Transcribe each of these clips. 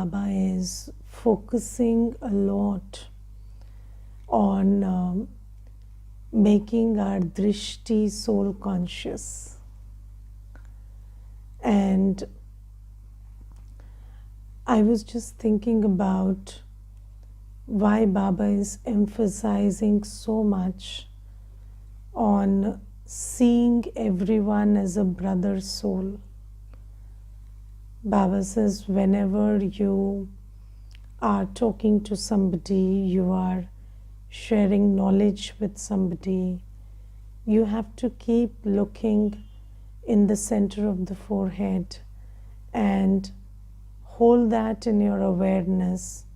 Baba is focusing a lot on making our drishti soul conscious. And I was just thinking about why Baba is emphasizing so much on seeing everyone as a brother soul. Baba says whenever you are talking to somebody, you are sharing knowledge with somebody, you have to keep looking in the center of the forehead and hold that in your awareness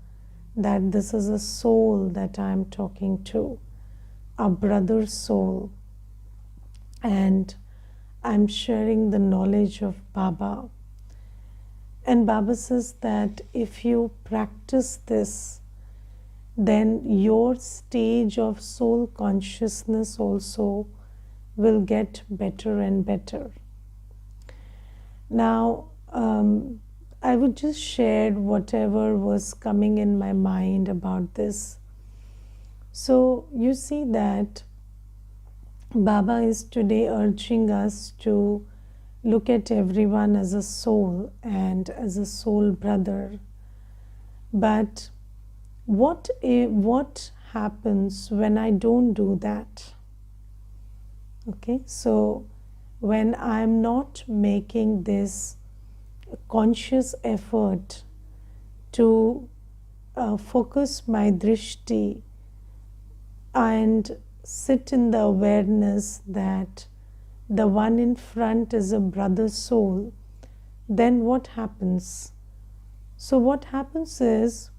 that this is a soul that I am talking to, a brother soul, and I'm sharing the knowledge of Baba. And Baba says that if you practice this, then your stage of soul consciousness also will get better and better. Now, I would just share whatever was coming in my mind about this. So you see that Baba is today urging us to look at everyone as a soul and as a soul brother. But what happens when I don't do that? Okay, so when I'm not making this conscious effort to focus my drishti and sit in the awareness that the one in front is a brother soul, then what happens? So what happens is,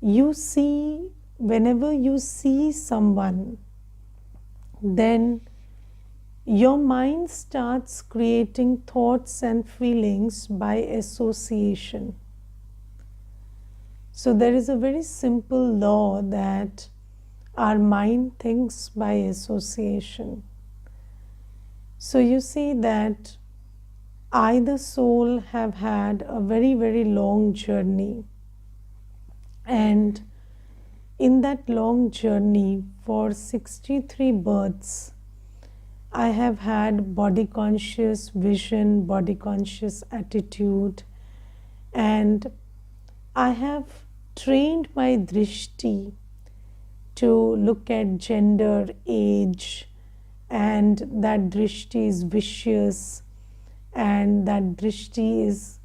you see, whenever you see someone, then your mind starts creating thoughts and feelings by association. So there is a very simple law that our mind thinks by association. So you see that I, the soul, have had a very, very long journey. And in that long journey, for 63 births, I have had body conscious vision, body conscious attitude, and I have trained my drishti to look at gender, age, and that drishti is vicious, and that drishti is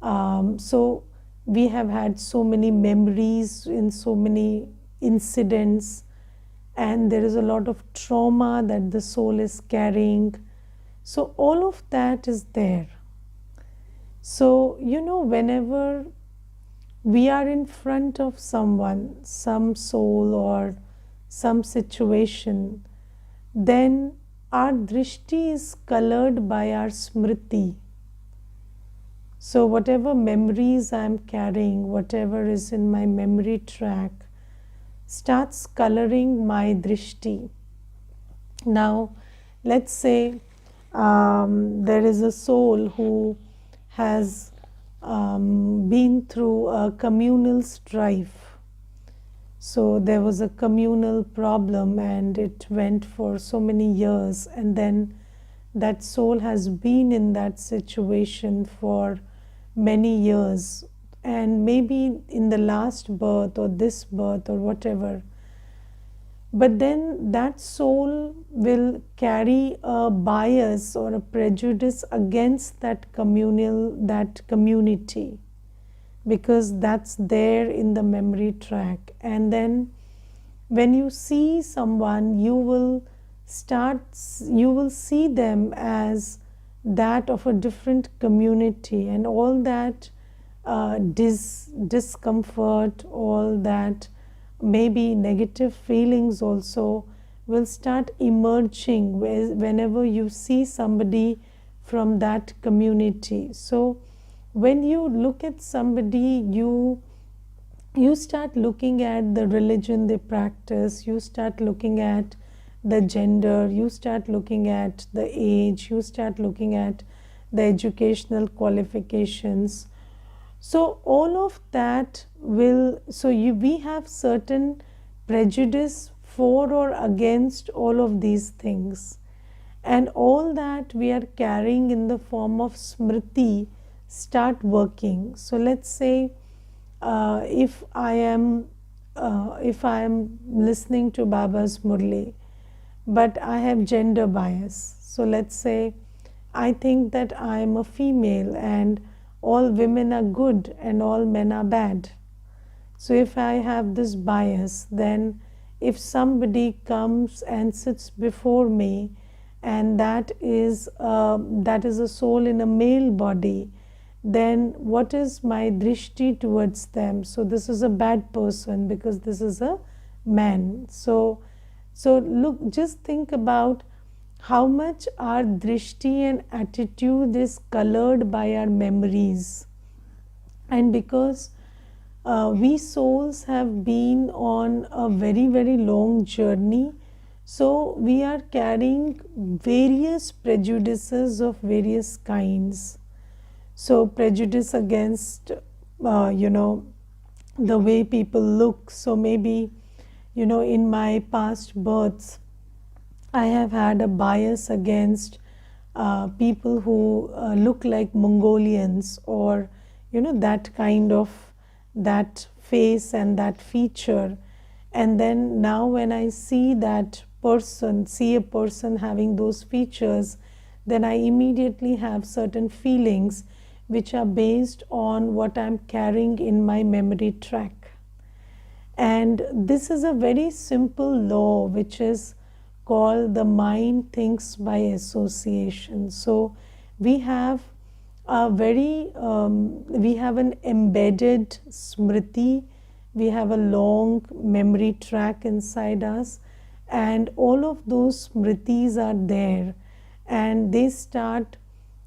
so we have had so many memories in so many incidents, and there is a lot of trauma that the soul is carrying. So all of that is there. So whenever we are in front of someone, some soul or some situation, then our drishti is colored by our smriti. So whatever memories I am carrying, whatever is in my memory track, starts coloring my drishti. Now, let's say there is a soul who has been through a communal strife. So there was a communal problem and it went for so many years, and then that soul has been in that situation for many years, and maybe in the last birth or this birth or whatever. But then that soul will carry a bias or a prejudice against that community, because that's there in the memory track. And then when you see someone, you will see them as that of a different community, and all that discomfort, all that maybe negative feelings also will start emerging whenever you see somebody from that community. So when you look at somebody, you start looking at the religion they practice, you start looking at the gender, you start looking at the age, you start looking at the educational qualifications, So all of that will, we have certain prejudice for or against all of these things, and all that we are carrying in the form of smriti start working. So let's say, if I am listening to Baba's Murli, but I have gender bias. So let's say I think that I am a female and all women are good and all men are bad. So if I have this bias, then if somebody comes and sits before me, and that is a soul in a male body, then what is my drishti towards them? So this is a bad person because this is a man. So look, just think about how much our drishti and attitude is colored by our memories. And because we souls have been on a very, very long journey, so we are carrying various prejudices of various kinds. So prejudice against, the way people look. So maybe, in my past births, I have had a bias against people who look like Mongolians, or that kind of, that face and that feature. And then now when I see see a person having those features, then I immediately have certain feelings which are based on what I'm carrying in my memory track. And this is a very simple law which is called the mind thinks by association. So we have we have an embedded smriti, we have a long memory track inside us, and all of those smritis are there, and they start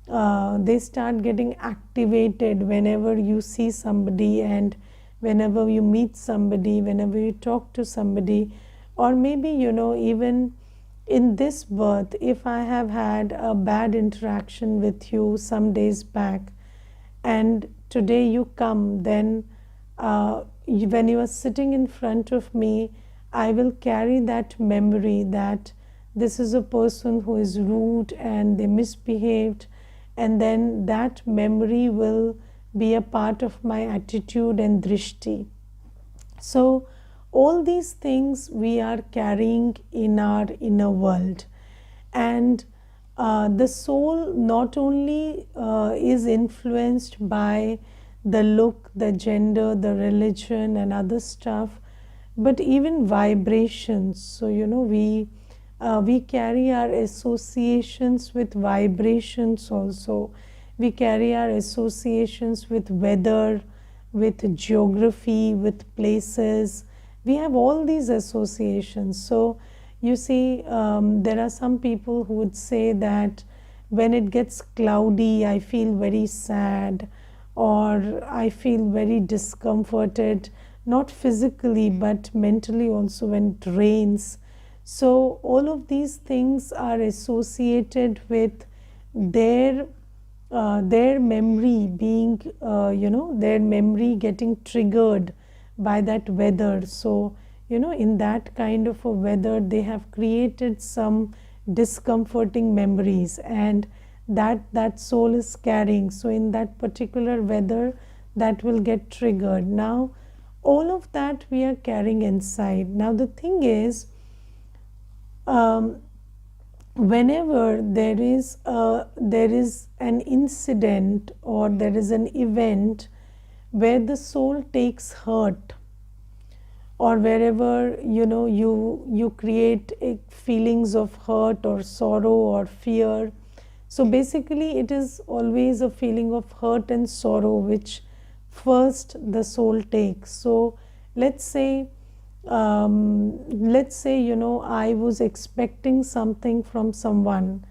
getting activated whenever you see somebody, and whenever you meet somebody, whenever you talk to somebody, or maybe even in this birth, if I have had a bad interaction with you some days back, and today you come, then when you are sitting in front of me, I will carry that memory that this is a person who is rude and they misbehaved, and then that memory will be a part of my attitude and drishti. So all these things we are carrying in our inner world, and the soul not only is influenced by the look, the gender, the religion and other stuff, but even vibrations. So we carry our associations with vibrations also. We carry our associations with weather, with geography, with places. We have all these associations. So you see, there are some people who would say that when it gets cloudy, I feel very sad, or I feel very discomforted, not physically but mentally also when it rains. So all of these things are associated with their memory being, their memory getting triggered by that weather. So in that kind of a weather, they have created some discomforting memories, and that soul is carrying. So in that particular weather, that will get triggered. Now all of that we are carrying inside. Now the thing is, whenever there is an incident or there is an event where the soul takes hurt, or wherever you create feelings of hurt or sorrow or fear, so basically it is always a feeling of hurt and sorrow which first the soul takes. So let's say I was expecting something from someone,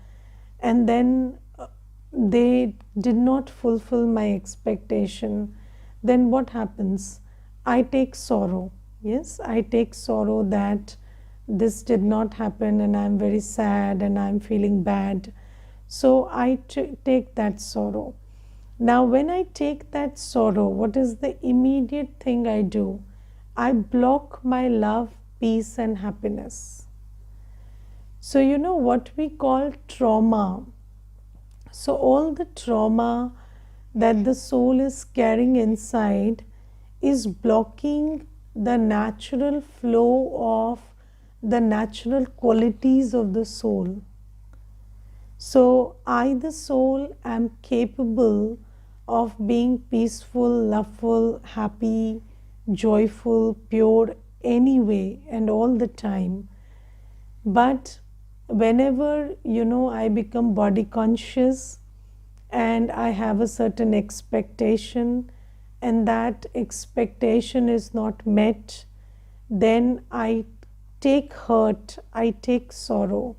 and then they did not fulfill my expectation. Then what happens? I take sorrow. Yes, I take sorrow that this did not happen, and I'm very sad and I'm feeling bad. So I take that sorrow. Now when I take that sorrow, what is the immediate thing I do? I block my love, peace and happiness. So you know what we call trauma. So all the trauma that the soul is carrying inside is blocking the natural flow of the natural qualities of the soul. So I, the soul, am capable of being peaceful, loveful, happy, joyful, pure anyway and all the time. But whenever, I become body conscious and I have a certain expectation and that expectation is not met, then I take hurt, I take sorrow,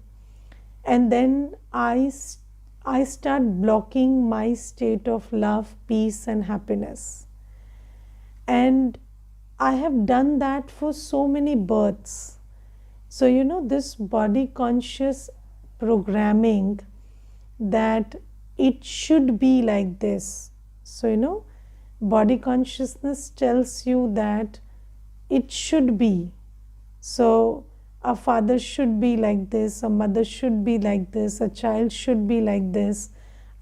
and then I start blocking my state of love, peace and happiness. And I have done that for so many births. So this body conscious programming, that it should be like this. So body consciousness tells you that it should be. So a father should be like this, a mother should be like this, a child should be like this,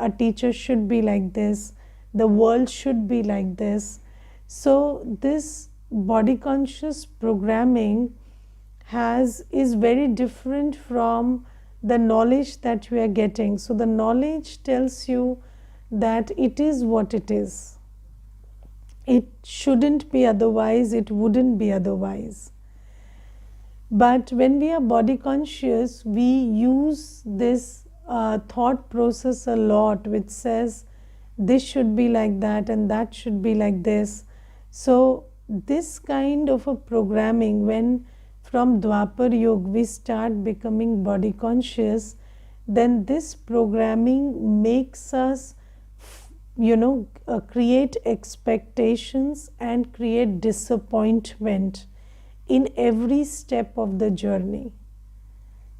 a teacher should be like this, the world should be like this. So this body conscious programming is very different from the knowledge that we are getting. So the knowledge tells you that it is what it is. It shouldn't be otherwise, it wouldn't be otherwise. But when we are body conscious, we use this thought process a lot, which says this should be like that and that should be like this. So this kind of a programming, when from Dwapar Yuga we start becoming body conscious, then this programming makes us create expectations and create disappointment in every step of the journey.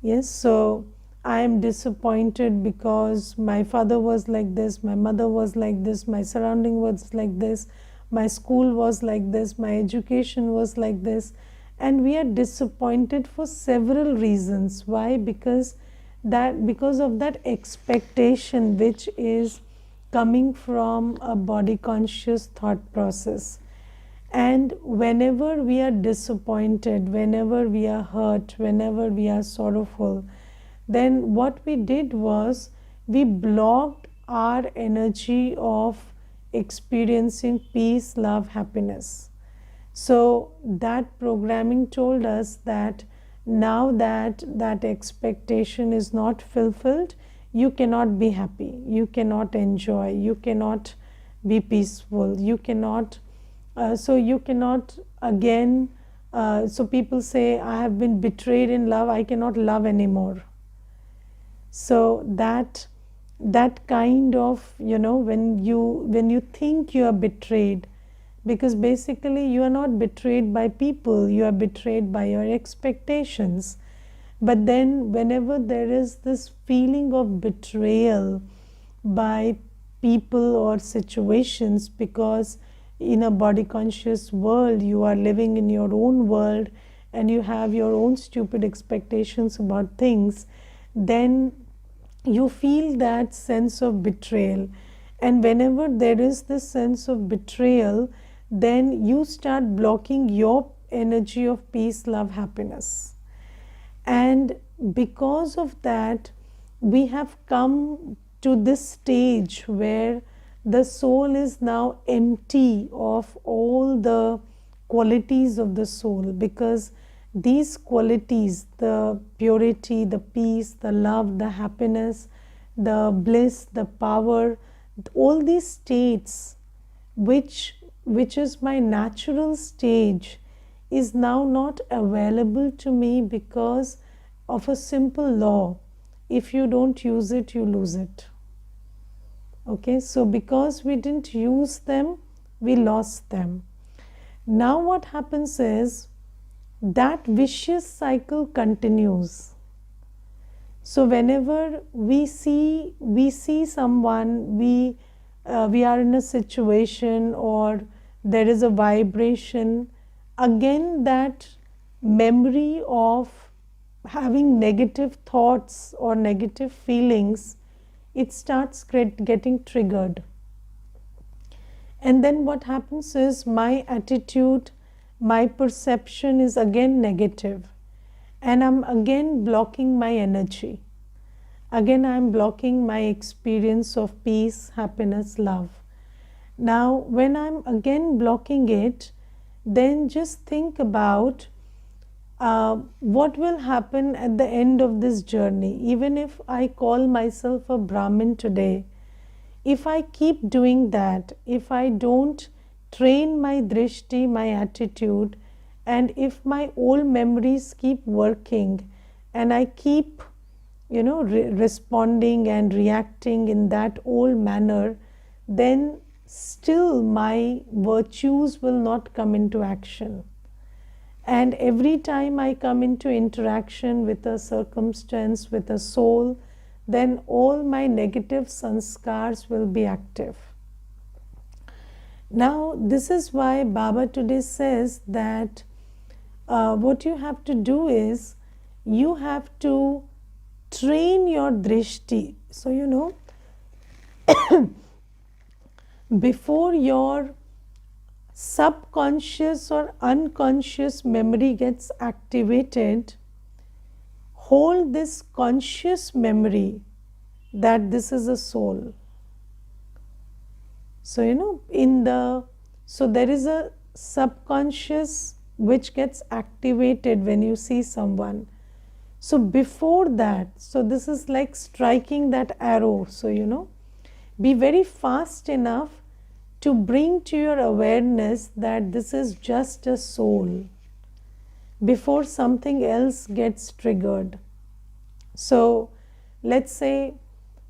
Yes, so I am disappointed because my father was like this, my mother was like this, my surrounding was like this, my school was like this, my education was like this, and we are disappointed for several reasons. Why? Because of that expectation which is coming from a body conscious thought process. And whenever we are disappointed, whenever we are hurt, whenever we are sorrowful, then what we did was we blocked our energy of experiencing peace, love, happiness. So that programming told us that now that that expectation is not fulfilled, you cannot be happy, you cannot enjoy, you cannot be peaceful, you cannot again, so people say, I have been betrayed in love, I cannot love anymore. So that kind of, when you think you are betrayed, because basically you are not betrayed by people, you are betrayed by your expectations. But then whenever there is this feeling of betrayal by people or situations, because in a body conscious world you are living in your own world and you have your own stupid expectations about things, then you feel that sense of betrayal. And whenever there is this sense of betrayal, then you start blocking your energy of peace, love, happiness. And because of that, we have come to this stage where the soul is now empty of all the qualities of the soul, because these qualities, the purity, the peace, the love, the happiness, the bliss, the power, all these states which is my natural stage, is now not available to me because of a simple law: if you don't use it, you lose it. Okay, so because we didn't use them, we lost them. Now what happens is that vicious cycle continues. So whenever we see someone, we we are in a situation or there is a vibration, again that memory of having negative thoughts or negative feelings, it starts getting triggered. And then what happens is my attitude, my perception is again negative, and I'm again blocking my energy. Again, I'm blocking my experience of peace, happiness, love. Now, when I'm again blocking it, then just think about what will happen at the end of this journey. Even if I call myself a Brahmin today, if I keep doing that, if I don't train my drishti, my attitude, and if my old memories keep working and I keep responding and reacting in that old manner, then still my virtues will not come into action. And every time I come into interaction with a circumstance, with a soul, then all my negative sanskars will be active. Now, this is why Baba today says that what you have to do is you have to train your drishti. So, before your subconscious or unconscious memory gets activated, hold this conscious memory that this is a soul. So, so there is a subconscious which gets activated when you see someone. So before that, so this is like striking that arrow. So, be very fast enough to bring to your awareness that this is just a soul before something else gets triggered. So let's say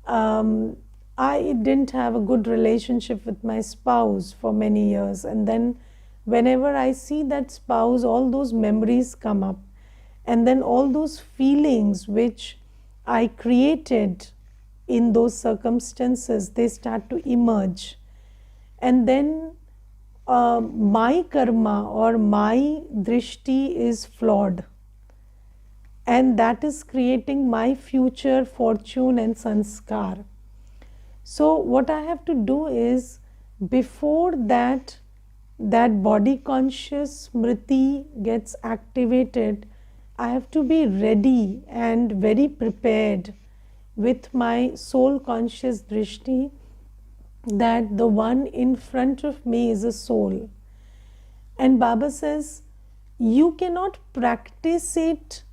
I didn't have a good relationship with my spouse for many years, and then whenever I see that spouse, all those memories come up, and then all those feelings which I created in those circumstances, they start to emerge. And then my karma or my drishti is flawed, and that is creating my future fortune and sanskar. So what I have to do is, before that body conscious smriti gets activated, I have to be ready and very prepared with my soul conscious drishti that the one in front of me is a soul. And Baba says you cannot practice it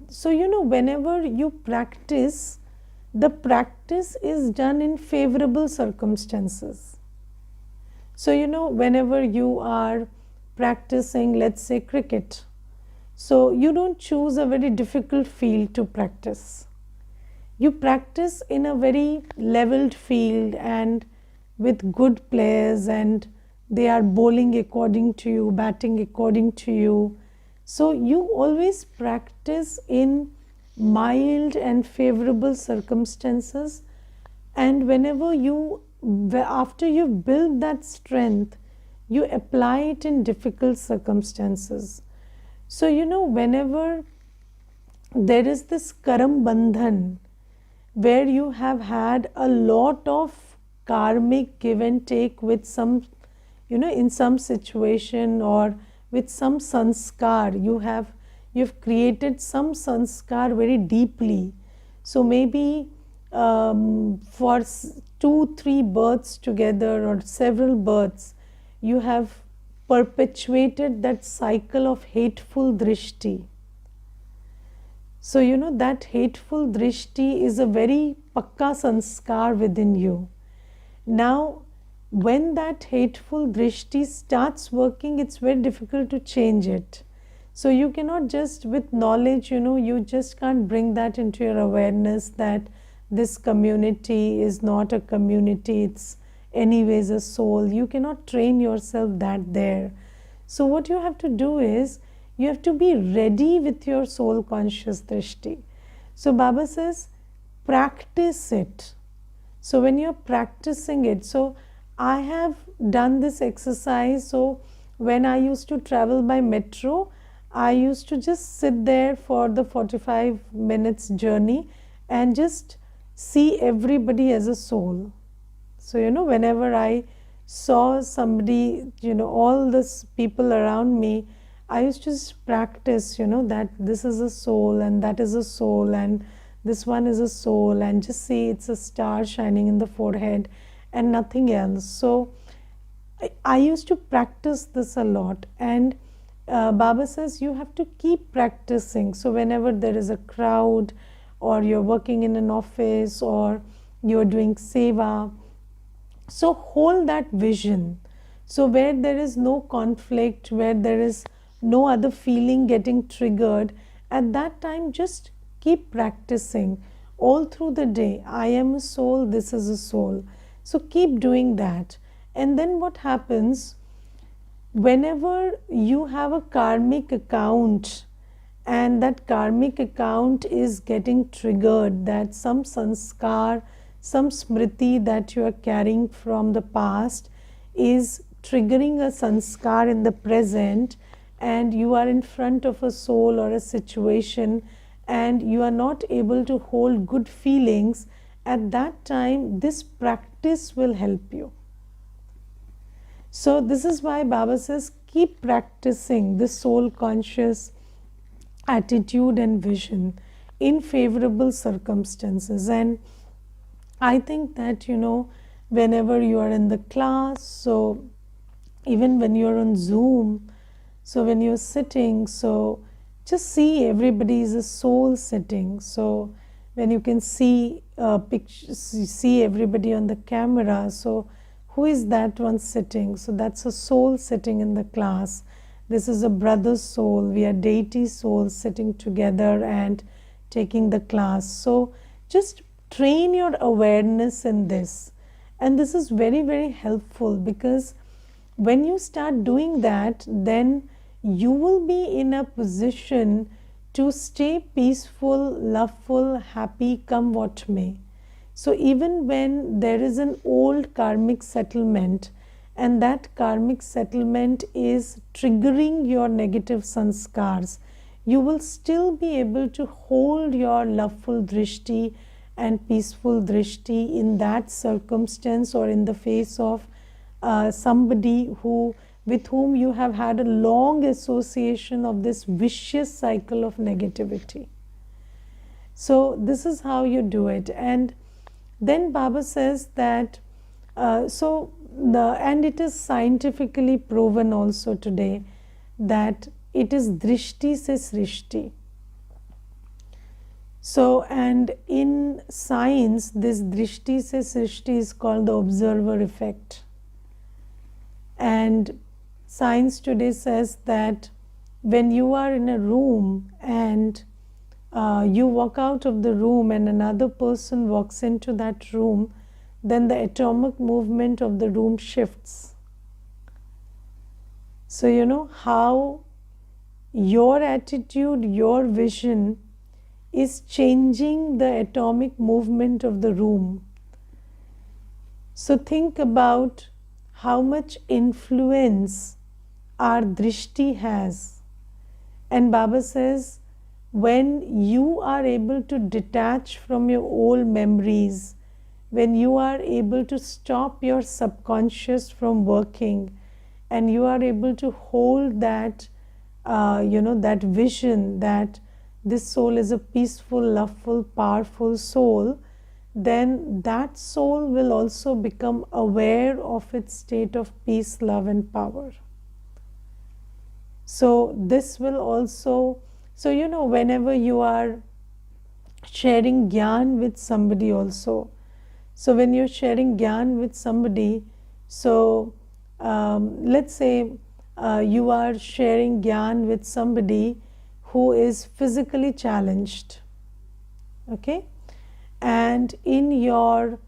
so whenever you practice, the practice is done in favorable circumstances. So, whenever you are practicing, let's say, cricket, so you don't choose a very difficult field to practice. You practice in a very leveled field and with good players, and they are bowling according to you, batting according to you. So you always practice in mild and favorable circumstances, and whenever after you build that strength, you apply it in difficult circumstances. So whenever there is this karam bandhan where you have had a lot of karmic give and take with some, in some situation, or with some sanskar, you've created some sanskar very deeply. So maybe for 2-3 births together or several births, you have perpetuated that cycle of hateful drishti. So that hateful drishti is a very pakka sanskar within you. Now when that hateful drishti starts working, it's very difficult to change it. So you cannot just with knowledge, you just can't bring that into your awareness that this community is not a community, it's anyways a soul. You cannot train yourself that there. So what you have to do is, you have to be ready with your soul conscious drishti. So Baba says, practice it. So when you're practicing it, so I have done this exercise. So when I used to travel by metro, I used to just sit there for the 45 minutes journey and just see everybody as a soul. So, whenever I saw somebody, all this people around me, I used to just practice, that this is a soul and that is a soul and this one is a soul, and just see it's a star shining in the forehead and nothing else. So, I used to practice this a lot, and Baba says you have to keep practicing. So, whenever there is a crowd, or you're working in an office, or you're doing seva, so hold that vision. So, where there is no conflict, where there is no other feeling getting triggered, at that time just keep practicing all through the day. I am a soul, this is a soul. So, keep doing that. And then what happens, whenever you have a karmic account and that karmic account is getting triggered, that some sanskar, some smriti that you are carrying from the past is triggering a sanskar in the present, and you are in front of a soul or a situation and you are not able to hold good feelings, at that time this practice will help you. So this is why Baba says keep practicing this soul conscious attitude and vision in favorable circumstances. And I think that, whenever you are in the class, so even when you're on Zoom, so when you're sitting, so just see everybody is a soul sitting. So when you can see pictures, see everybody on the camera, so who is that one sitting? So that's a soul sitting in the class. This is a brother's soul. We are deity souls sitting together and taking the class. So just train your awareness in this. And this is very, very helpful, because when you start doing that, then you will be in a position to stay peaceful, loveful, happy, come what may. So even when there is an old karmic settlement, and that karmic settlement is triggering your negative sanskars, you will still be able to hold your loveful drishti and peaceful drishti in that circumstance, or in the face of somebody with whom you have had a long association of this vicious cycle of negativity. So this is how you do it. And then Baba says that, and it is scientifically proven also today that it is drishti se srishti. So, and in science, this drishti se srishti is called the observer effect. And science today says that when you are in a room and you walk out of the room and another person walks into that room, then the atomic movement of the room shifts. So how your attitude, your vision is changing the atomic movement of the room. So think about how much influence our drishti has. And Baba says, when you are able to detach from your old memories, when you are able to stop your subconscious from working, and you are able to hold that, that vision that this soul is a peaceful, loveful, powerful soul, then that soul will also become aware of its state of peace, love and power. So this will also, whenever you are sharing gyan with somebody also, so when you're sharing gyan with somebody, so let's say you are sharing gyan with somebody who is physically challenged, okay? And in your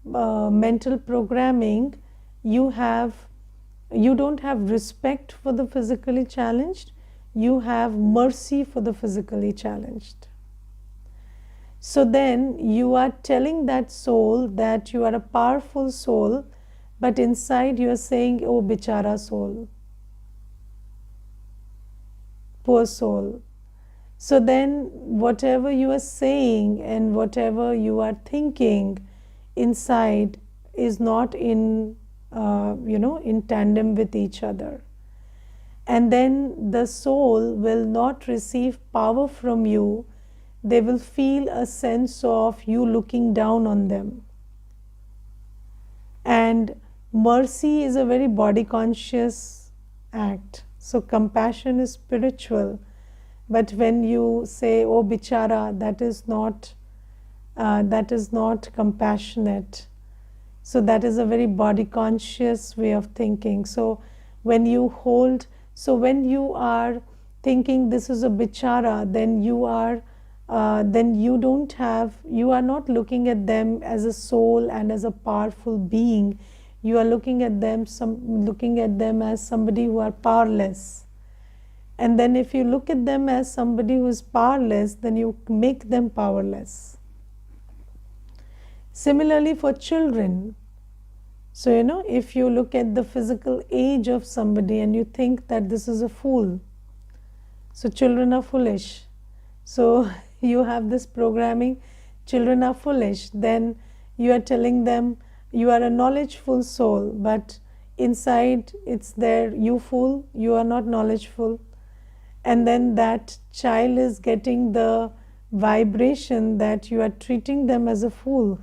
mental programming, you don't have respect for the physically challenged, you have mercy for the physically challenged. So then you are telling that soul that you are a powerful soul, but inside you are saying, oh bichara soul, poor soul. So then whatever you are saying and whatever you are thinking inside is not in tandem with each other. And then the soul will not receive power from you. They will feel a sense of you looking down on them. And mercy is a very body conscious act. So compassion is spiritual. But when you say, oh bichara, that is not compassionate. So that is a very body conscious way of thinking. So when you are thinking this is a bichara, then you are not looking at them as a soul and as a powerful being. You are looking at them as somebody who are powerless. And then if you look at them as somebody who is powerless, then you make them powerless. Similarly for children. So if you look at the physical age of somebody and you think that this is a fool, so children are foolish. So you have this programming, children are foolish. Then you are telling them you are a knowledgeful soul, but inside it's there, you fool, you are not knowledgeful. And then that child is getting the vibration that you are treating them as a fool.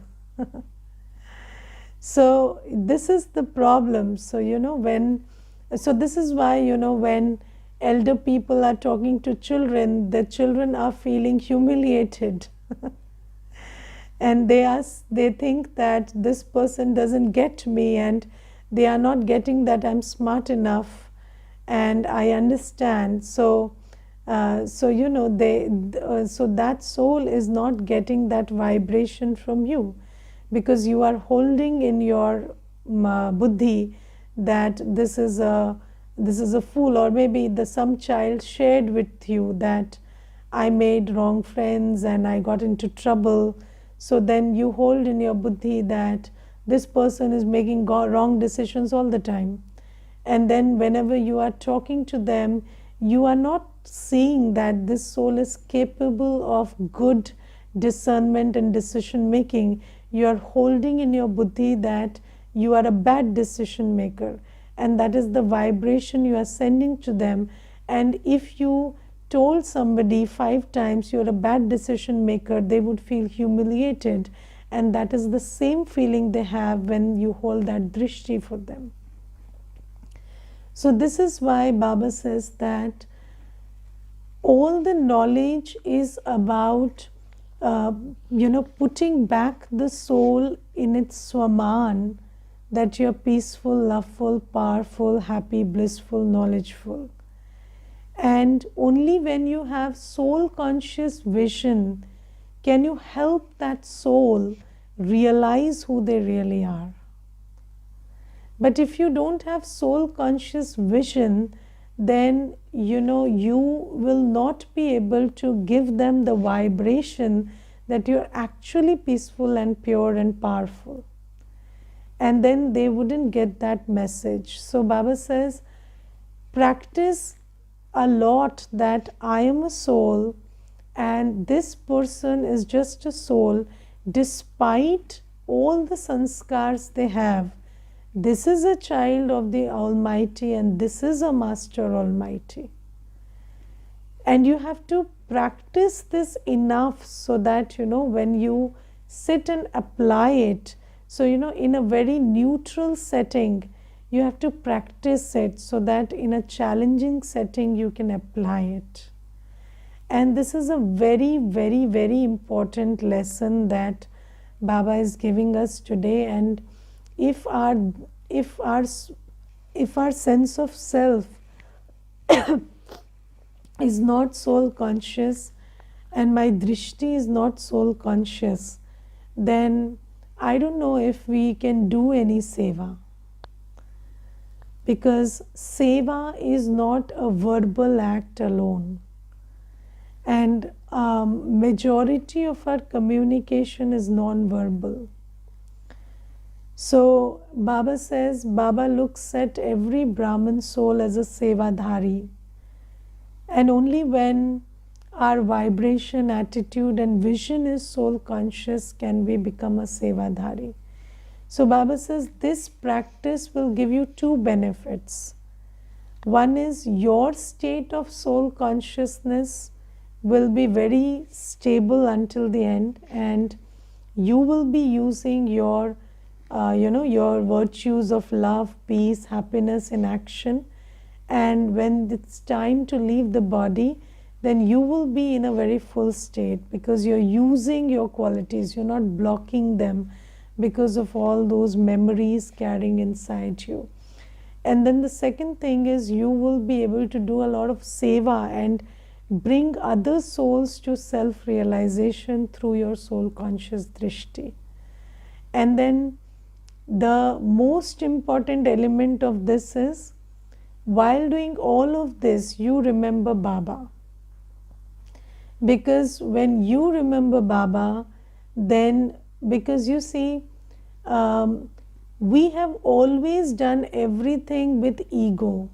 So this is the problem. So this is why when elder people are talking to children, the children are feeling humiliated. And they think that this person doesn't get me, and they are not getting that I'm smart enough and I understand. So that soul is not getting that vibration from you, because you are holding in your buddhi that this is a fool. Or maybe some child shared with you that I made wrong friends and I got into trouble. So then you hold in your buddhi that this person is making wrong decisions all the time. And then whenever you are talking to them, you are not seeing that this soul is capable of good discernment and decision making. You are holding in your buddhi that you are a bad decision maker, and that is the vibration you are sending to them. And if you told somebody 5 times you're a bad decision maker, they would feel humiliated, and that is the same feeling they have when you hold that drishti for them. So this is why Baba says that all the knowledge is about putting back the soul in its swaman, that you're peaceful, loveful, powerful, happy, blissful, knowledgeful. And only when you have soul conscious vision can you help that soul realize who they really are. But if you don't have soul conscious vision, then you will not be able to give them the vibration that you're actually peaceful and pure and powerful. And then they wouldn't get that message. So Baba says, practice a lot that I am a soul and this person is just a soul, despite all the sanskars they have. This is a child of the Almighty and this is a Master Almighty. And you have to practice this enough so that when you sit and apply it, so in a very neutral setting, you have to practice it so that in a challenging setting you can apply it. And this is a very, very, very important lesson that Baba is giving us today. And if our sense of self is not soul conscious and my drishti is not soul conscious, then I don't know if we can do any seva. Because seva is not a verbal act alone. And majority of our communication is non-verbal. So Baba says, Baba looks at every Brahmin soul as a sevadhari. And only when our vibration, attitude and vision is soul conscious can we become a sevadhari. So Baba says this practice will give you two benefits. One is your state of soul consciousness will be very stable until the end, and you will be using your your virtues of love, peace, happiness in action. And when it's time to leave the body, then you will be in a very full state because you're using your qualities, you're not blocking them because of all those memories carrying inside you. And then the second thing is you will be able to do a lot of seva and bring other souls to self-realization through your soul conscious drishti. And then the most important element of this is, while doing all of this, you remember Baba. Because when you remember Baba, then, because you see, we have always done everything with ego.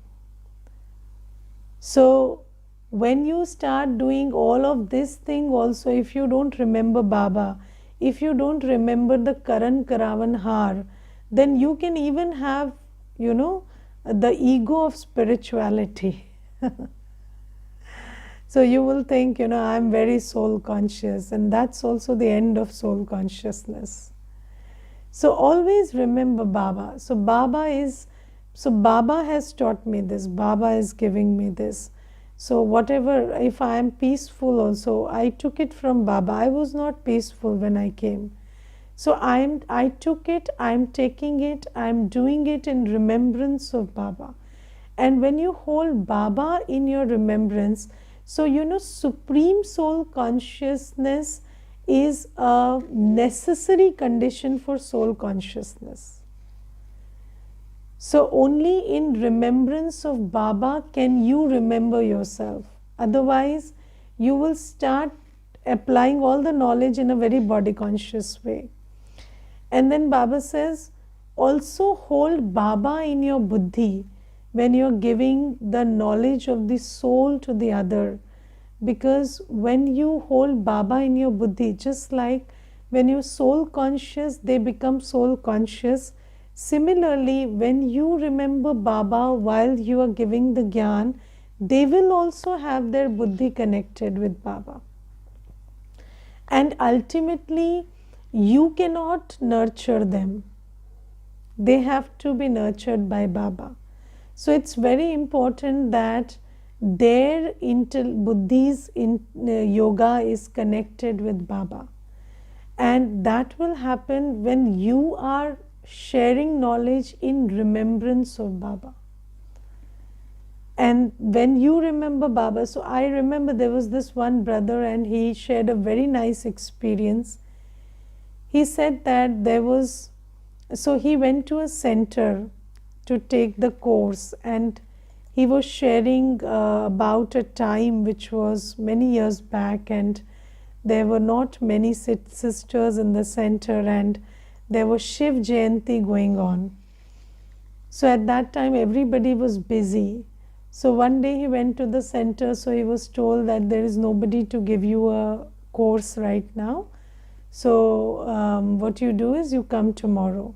So when you start doing all of this thing also, if you don't remember Baba, if you don't remember the Karan Karavan Har, then you can even have, the ego of spirituality. So you will think, I'm very soul conscious, and that's also the end of soul consciousness. So always remember Baba. So Baba has taught me this. Baba is giving me this. So whatever, if I am peaceful also, I took it from Baba. I was not peaceful when I came. So I took it, I'm taking it, I'm doing it in remembrance of Baba. And when you hold Baba in your remembrance, so Supreme Soul Consciousness is a necessary condition for soul consciousness. So only in remembrance of Baba can you remember yourself. Otherwise, you will start applying all the knowledge in a very body conscious way. And then Baba says, also hold Baba in your buddhi when you are giving the knowledge of the soul to the other. Because when you hold Baba in your buddhi, just like when you're soul conscious, they become soul conscious. Similarly, when you remember Baba while you are giving the Gyan, they will also have their buddhi connected with Baba. And ultimately, you cannot nurture them. They have to be nurtured by Baba. So it's very important that their buddhi's yoga is connected with Baba. And that will happen when you are sharing knowledge in remembrance of Baba. And when you remember Baba, so I remember there was this one brother and he shared a very nice experience. He said that so he went to a center to take the course, and he was sharing about a time which was many years back, and there were not many sisters in the center, and there was Shiv Jayanti going on. So at that time everybody was busy. So one day he went to the center, so he was told that there is nobody to give you a course right now. So what you do is you come tomorrow.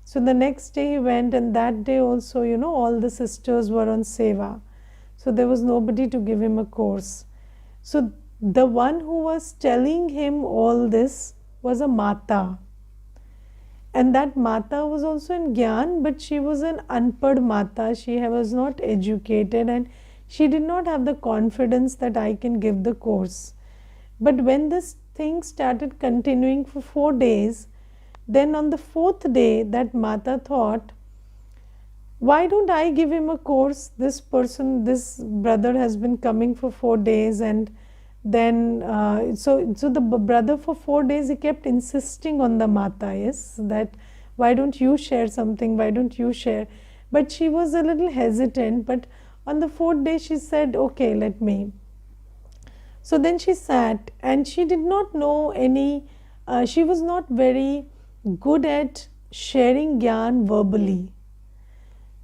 So the next day he went, and that day also, all the sisters were on seva. So there was nobody to give him a course. So the one who was telling him all this was a Mata. And that Mata was also in Gyan, but she was an unpad Mata. She was not educated, and she did not have the confidence that I can give the course. But when this thing started continuing for 4 days, then on the 4th day, that Mata thought, why don't I give him a course? This brother has been coming for 4 days, and then so the brother for 4 days, he kept insisting on the Mata, yes, that why don't you share something, why don't you share? But she was a little hesitant, but on the 4th day she said, okay, let me. So then she sat, and she did not know any, she was not very good at sharing gyan verbally.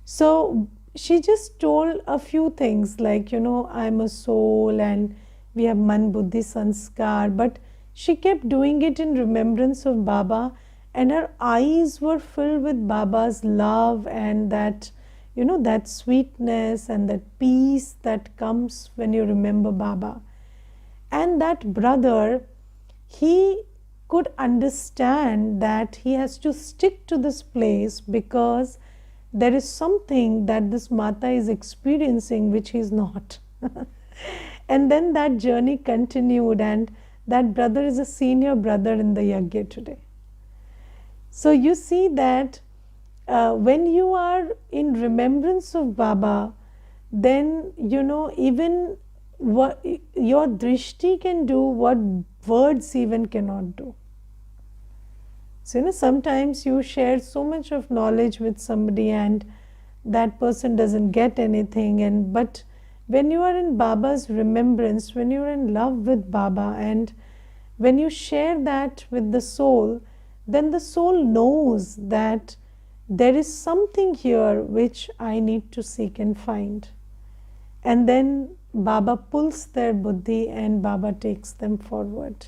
So she just told a few things like, I'm a soul and we have man, buddhi, sanskar. But she kept doing it in remembrance of Baba, and her eyes were filled with Baba's love and that, that sweetness and that peace that comes when you remember Baba. And that brother, he could understand that he has to stick to this place because there is something that this Mata is experiencing which he is not. And then that journey continued, and that brother is a senior brother in the Yagya today. So you see that when you are in remembrance of Baba, then even what your drishti can do what words even cannot do. So sometimes you share so much of knowledge with somebody and that person doesn't get anything, but when you are in Baba's remembrance, when you are in love with Baba, and when you share that with the soul, then the soul knows that there is something here which I need to seek and find. And then Baba pulls their buddhi and Baba takes them forward.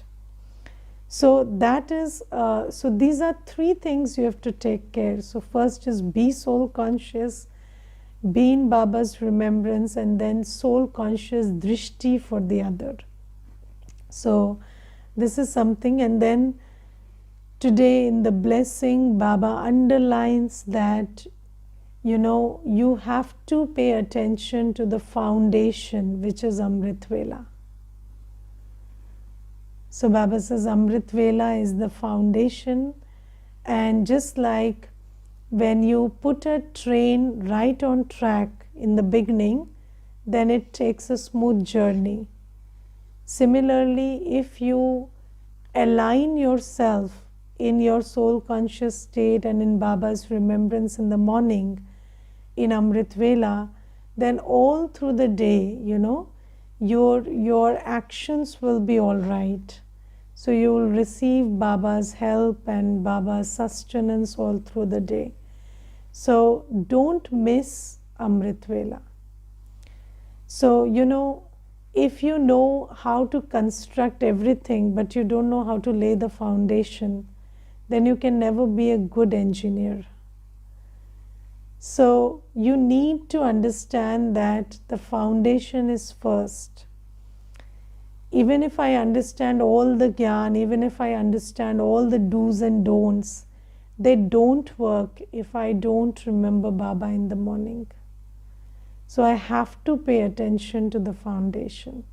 So that is, so these are three things you have to take care. So first is be soul conscious, be in Baba's remembrance, and then soul conscious drishti for the other. So this is something. And then today in the blessing, Baba underlines that you have to pay attention to the foundation, which is Amrit Vela. So Baba says Amrit Vela is the foundation, and just like when you put a train right on track in the beginning, then it takes a smooth journey. Similarly, if you align yourself in your soul conscious state and in Baba's remembrance in the morning, in Amrit Vela, then all through the day, your actions will be all right. So you will receive Baba's help and Baba's sustenance all through the day. So don't miss Amrit Vela. So, if you know how to construct everything, but you don't know how to lay the foundation, then you can never be a good engineer. So you need to understand that the foundation is first. Even if I understand all the gyan, even if I understand all the do's and don'ts, they don't work if I don't remember Baba in the morning. So I have to pay attention to the foundation.